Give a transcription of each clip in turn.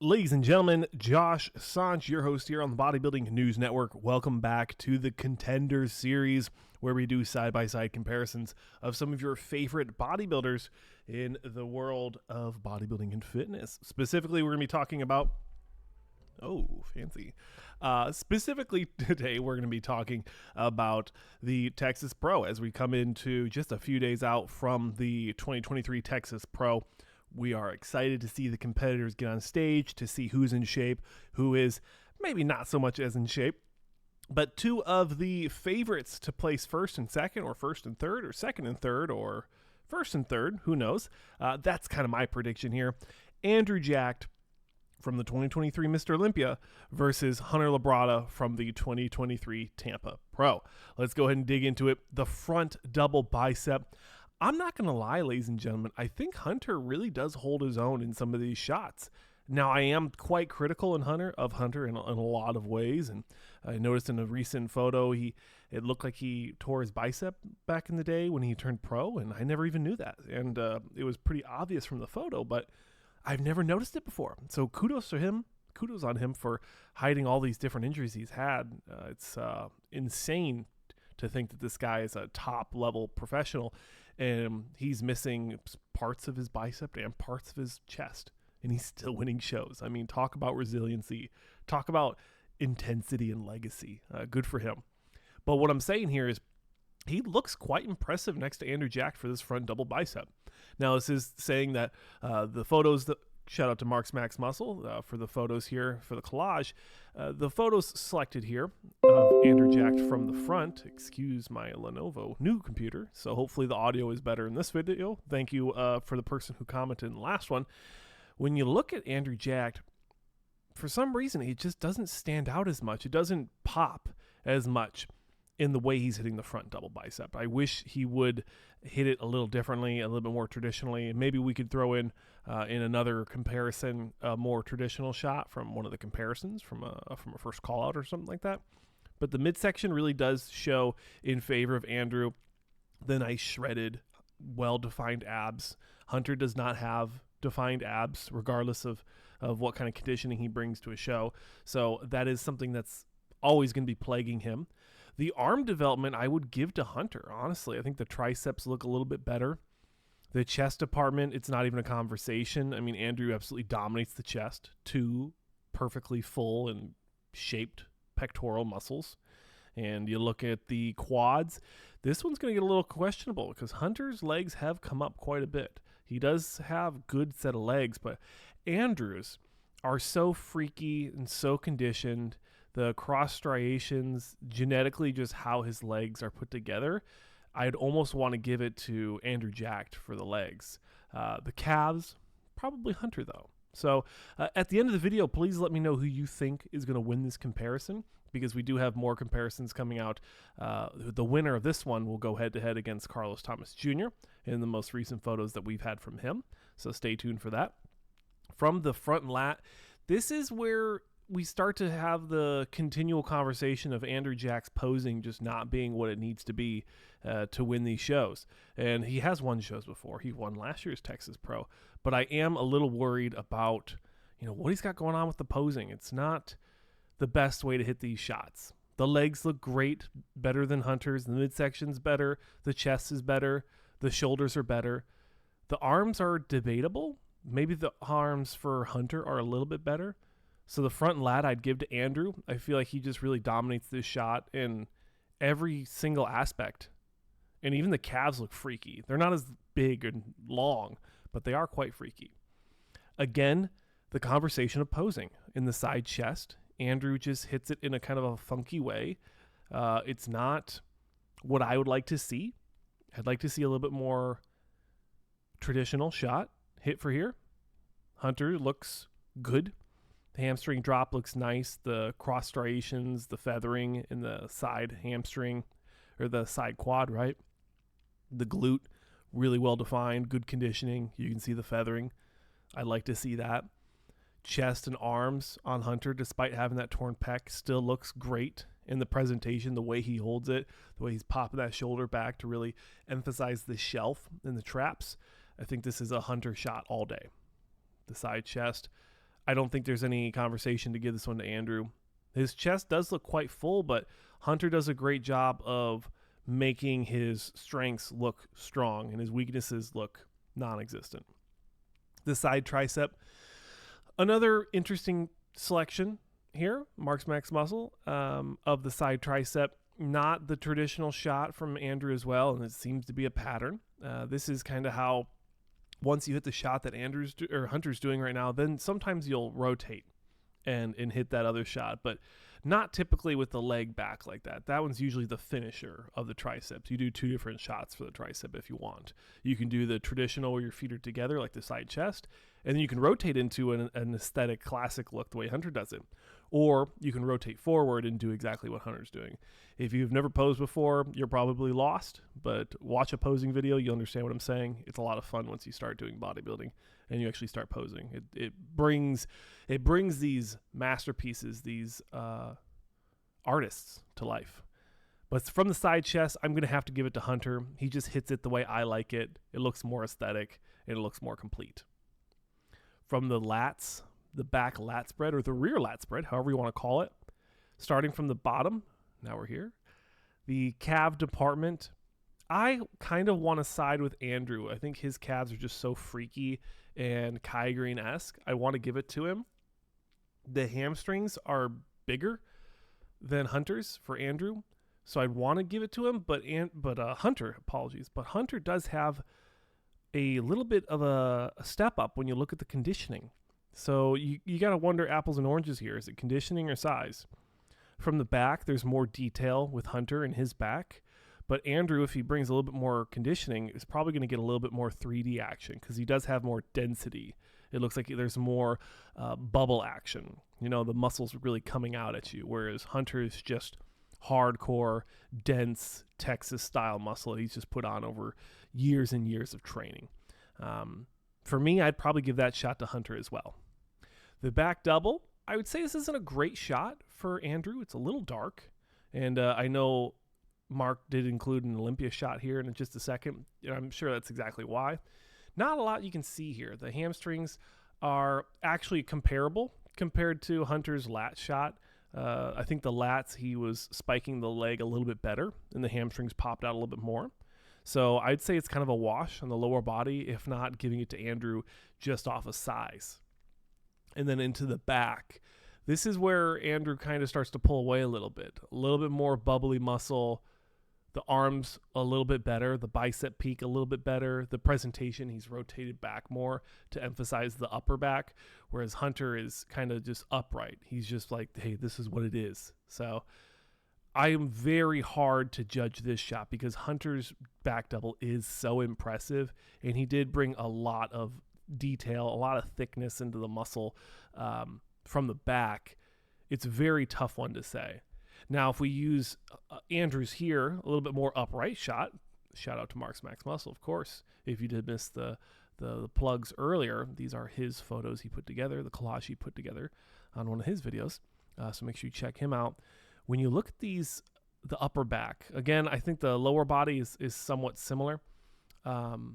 Ladies and gentlemen, Josh Sanch, your host here on the Bodybuilding News Network. Welcome back to the Contenders series, where we do side-by-side comparisons of some of your favorite bodybuilders in the world of bodybuilding and fitness. Specifically, we're going to be talking about fancy. Specifically today, we're going to be talking about the Texas Pro as we come into just a few days out from the 2023 Texas Pro. We are excited to see the competitors get on stage, to see who's in shape, who is maybe not so much as in shape. But two of the favorites to place first and second, or first and third, or second and third, or first and third, who knows? That's kind of my prediction here. Andrew Jacked from the 2023 Mr. Olympia versus Hunter Labrada from the 2023 Tampa Pro. Let's go ahead and dig into it. The front double bicep. I'm not going to lie, ladies and gentlemen, I think Hunter really does hold his own in some of these shots. Now, I am quite critical of Hunter in a lot of ways, and I noticed in a recent photo, it looked like he tore his bicep back in the day when he turned pro, and I never even knew that. And it was pretty obvious from the photo, but I've never noticed it before. So kudos to him. Kudos on him for hiding all these different injuries he's had. It's insane to think that this guy is a top-level professional, and he's missing parts of his bicep and parts of his chest, and he's still winning shows. I mean, talk about resiliency. Talk about intensity and legacy. Good for him. But what I'm saying here is he looks quite impressive next to Andrew Jacked for this front double bicep. Now, this is saying that the photos that shout out to Mark's Max Muscle for the photos here for the collage. The photos selected here of Andrew Jacked from the front. Excuse my Lenovo new computer. So hopefully the audio is better in this video. Thank you for the person who commented in the last one. When you look at Andrew Jacked, for some reason, it just doesn't stand out as much. It doesn't pop as much in the way he's hitting the front double bicep. I wish he would hit it a little differently, a little bit more traditionally. And maybe we could throw in another comparison, a more traditional shot from one of the comparisons from a first call out or something like that. But the midsection really does show in favor of Andrew. The nice shredded, well-defined abs. Hunter does not have defined abs, regardless of what kind of conditioning he brings to a show. So that is something that's always going to be plaguing him. The arm development I would give to Hunter, honestly. I think the triceps look a little bit better. The chest department, it's not even a conversation. I mean, Andrew absolutely dominates the chest. Two perfectly full and shaped pectoral muscles. And you look at the quads, this one's going to get a little questionable because Hunter's legs have come up quite a bit. He does have a good set of legs, but Andrew's are so freaky and so conditioned. The cross striations, genetically just how his legs are put together, I'd almost want to give it to Andrew Jacked for the legs. The calves, probably Hunter though. So at the end of the video, please let me know who you think is going to win this comparison, because we do have more comparisons coming out. The winner of this one will go head-to-head against Carlos Thomas Jr. in the most recent photos that we've had from him. So stay tuned for that. From the front lat, this is where we start to have the continual conversation of Andrew Jack's posing just not being what it needs to be to win these shows. And he has won shows before. He won last year's Texas Pro. But I am a little worried about, what he's got going on with the posing. It's not the best way to hit these shots. The legs look great, better than Hunter's. The midsection's better. The chest is better. The shoulders are better. The arms are debatable. Maybe the arms for Hunter are a little bit better. So the front lat I'd give to Andrew. I feel like he just really dominates this shot in every single aspect. And even the calves look freaky. They're not as big and long, but they are quite freaky. Again, the conversation of posing. In the side chest, Andrew just hits it in a kind of a funky way. It's not what I would like to see. I'd like to see a little bit more traditional shot hit for here. Hunter looks good. The hamstring drop looks nice. The cross striations, the feathering in the side hamstring, or the side quad, right? The glute, really well defined, good conditioning. You can see the feathering. I'd like to see that. Chest and arms on Hunter, despite having that torn pec, still looks great in the presentation, the way he holds it, the way he's popping that shoulder back to really emphasize the shelf and the traps. I think this is a Hunter shot all day. The side chest, I don't think there's any conversation to give this one to Andrew. His chest does look quite full, but Hunter does a great job of making his strengths look strong and his weaknesses look non-existent. The side tricep, another interesting selection here, Mark's Max Muscle, of the side tricep. Not the traditional shot from Andrew as well, and it seems to be a pattern. This is kind of how, once you hit the shot that Hunter's doing right now, then sometimes you'll rotate and hit that other shot, but not typically with the leg back like that. That one's usually the finisher of the triceps. You do two different shots for the tricep if you want. You can do the traditional where your feet are together, like the side chest, and then you can rotate into an aesthetic classic look the way Hunter does it. Or you can rotate forward and do exactly what Hunter's doing. If you've never posed before, you're probably lost, but watch a posing video, you'll understand what I'm saying. It's a lot of fun once you start doing bodybuilding and you actually start posing. It brings these masterpieces, these artists to life. But from the side chest, I'm going to have to give it to Hunter. He just hits it the way I like it. It looks more aesthetic and it looks more complete. From the lats, the back lat spread or the rear lat spread, however you want to call it, starting from the bottom, now we're here, the calf department, I kind of want to side with Andrew. I think his calves are just so freaky and Kai Green-esque. I want to give it to him. The hamstrings are bigger than Hunter's for Andrew, so I'd want to give it to him, but Hunter does have a little bit of a step up when you look at the conditioning. So you got to wonder apples and oranges here. Is it conditioning or size? From the back, there's more detail with Hunter and his back. But Andrew, if he brings a little bit more conditioning, is probably going to get a little bit more 3D action because he does have more density. It looks like there's more bubble action. You know, the muscles really coming out at you, whereas Hunter is just hardcore, dense Texas-style muscle he's just put on over years and years of training. For me, I'd probably give that shot to Hunter as well. The back double, I would say this isn't a great shot for Andrew. It's a little dark, and I know Mark did include an Olympia shot here in just a second. I'm sure that's exactly why. Not a lot you can see here. The hamstrings are actually comparable compared to Hunter's lat shot. I think the lats, he was spiking the leg a little bit better, and the hamstrings popped out a little bit more. So I'd say it's kind of a wash on the lower body, if not giving it to Andrew just off of size. And then into the back, this is where Andrew kind of starts to pull away a little bit more bubbly muscle, the arms a little bit better, the bicep peak a little bit better, the presentation, he's rotated back more to emphasize the upper back, whereas Hunter is kind of just upright. He's just like, hey, this is what it is. So I am very hard to judge this shot because Hunter's back double is so impressive, and he did bring a lot of detail, a lot of thickness into the muscle from the back. It's a very tough one to say. Now, if we use Andrew's here, a little bit more upright shot, shout out to Mark's Max Muscle, of course. If you did miss the plugs earlier, these are his photos he put together, the collage he put together on one of his videos. So make sure you check him out. When you look at these, the upper back, again, I think the lower body is somewhat similar. The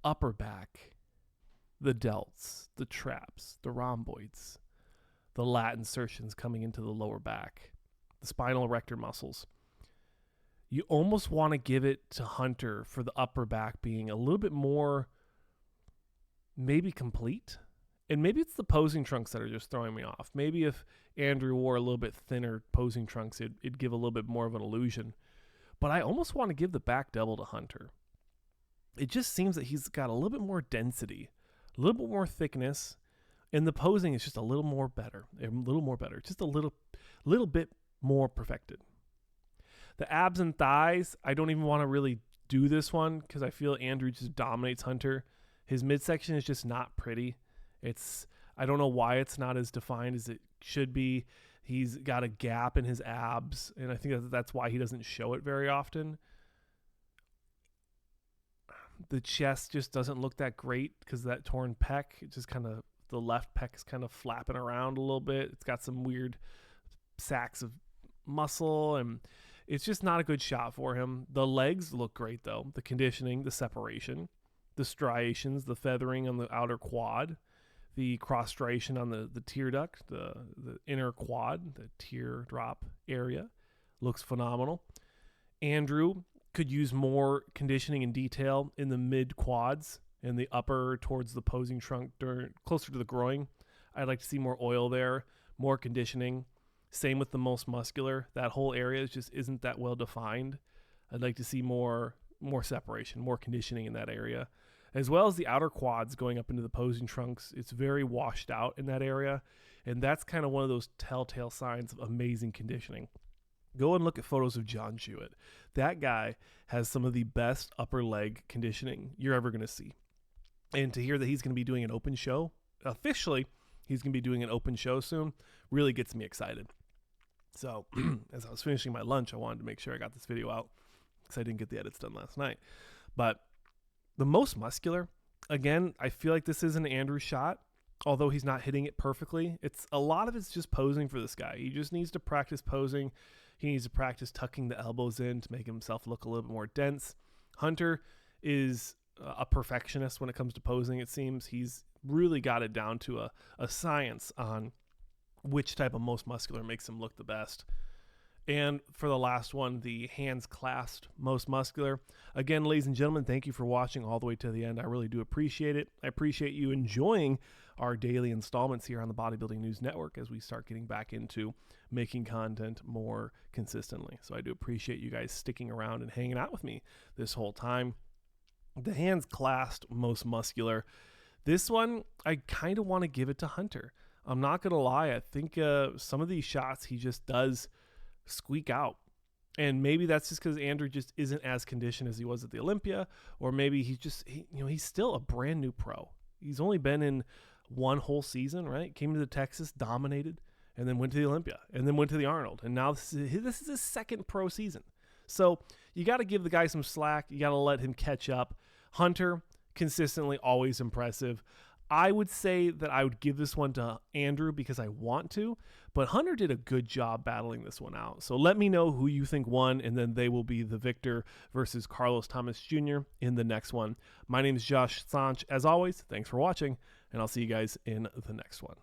upper back, the delts, the traps, the rhomboids, the lat insertions coming into the lower back, the spinal erector muscles. You almost want to give it to Hunter for the upper back being a little bit more maybe complete. And maybe it's the posing trunks that are just throwing me off. Maybe if Andrew wore a little bit thinner posing trunks, it'd give a little bit more of an illusion. But I almost want to give the back double to Hunter. It just seems that he's got a little bit more density, a little bit more thickness, and the posing is just a little more better, just a little bit more perfected. The abs and thighs, I don't even want to really do this one because I feel Andrew just dominates Hunter. His midsection is just not pretty. I don't know why it's not as defined as it should be. He's got a gap in his abs, and I think that's why he doesn't show it very often. The chest just doesn't look that great because of that torn pec. It just kind of, the left pec is kind of flapping around a little bit. It's got some weird sacks of muscle, and it's just not a good shot for him. The legs look great, though. The conditioning, the separation, the striations, the feathering on the outer quad. the cross striation on the tear duct, the inner quad, the teardrop area. Looks phenomenal. Andrew could use more conditioning and detail in the mid quads and the upper towards the posing trunk, closer to the groin. I'd like to see more oil there, more conditioning. Same with the most muscular. That whole area just isn't that well defined. I'd like to see more separation, more conditioning in that area, as well as the outer quads going up into the posing trunks. It's very washed out in that area, and that's kind of one of those telltale signs of amazing conditioning. Go and look at photos of John Jewett. That guy has some of the best upper leg conditioning you're ever going to see. And to hear that he's going to be doing an open show, officially, he's going to be doing an open show soon, really gets me excited. So as I was finishing my lunch, I wanted to make sure I got this video out because I didn't get the edits done last night. But the most muscular, again, I feel like this is an Andrew shot, although he's not hitting it perfectly. A lot of it's just posing for this guy. He just needs to practice posing. He needs to practice tucking the elbows in to make himself look a little bit more dense. Hunter is a perfectionist when it comes to posing, it seems. He's really got it down to a science on which type of most muscular makes him look the best. And for the last one, the hands clasped most muscular. Again, ladies and gentlemen, thank you for watching all the way to the end. I really do appreciate it. I appreciate you enjoying our daily installments here on the Bodybuilding News Network as we start getting back into making content more consistently. So I do appreciate you guys sticking around and hanging out with me this whole time. The hands clasped most muscular. This one, I kind of want to give it to Hunter. I'm not going to lie. I think some of these shots he just does squeak out. And maybe that's just because Andrew just isn't as conditioned as he was at the Olympia, or maybe he's still a brand new pro. He's only been in one whole season, right? Came to the Texas, dominated, and then went to the Olympia, and then went to the Arnold. And now this is his second pro season. So you got to give the guy some slack. You got to let him catch up. Hunter, consistently always impressive. I would say that I would give this one to Andrew because I want to, but Hunter did a good job battling this one out. So let me know who you think won, and then they will be the victor versus Carlos Thomas Jr. in the next one. My name is Josh Sanch. As always, thanks for watching, and I'll see you guys in the next one.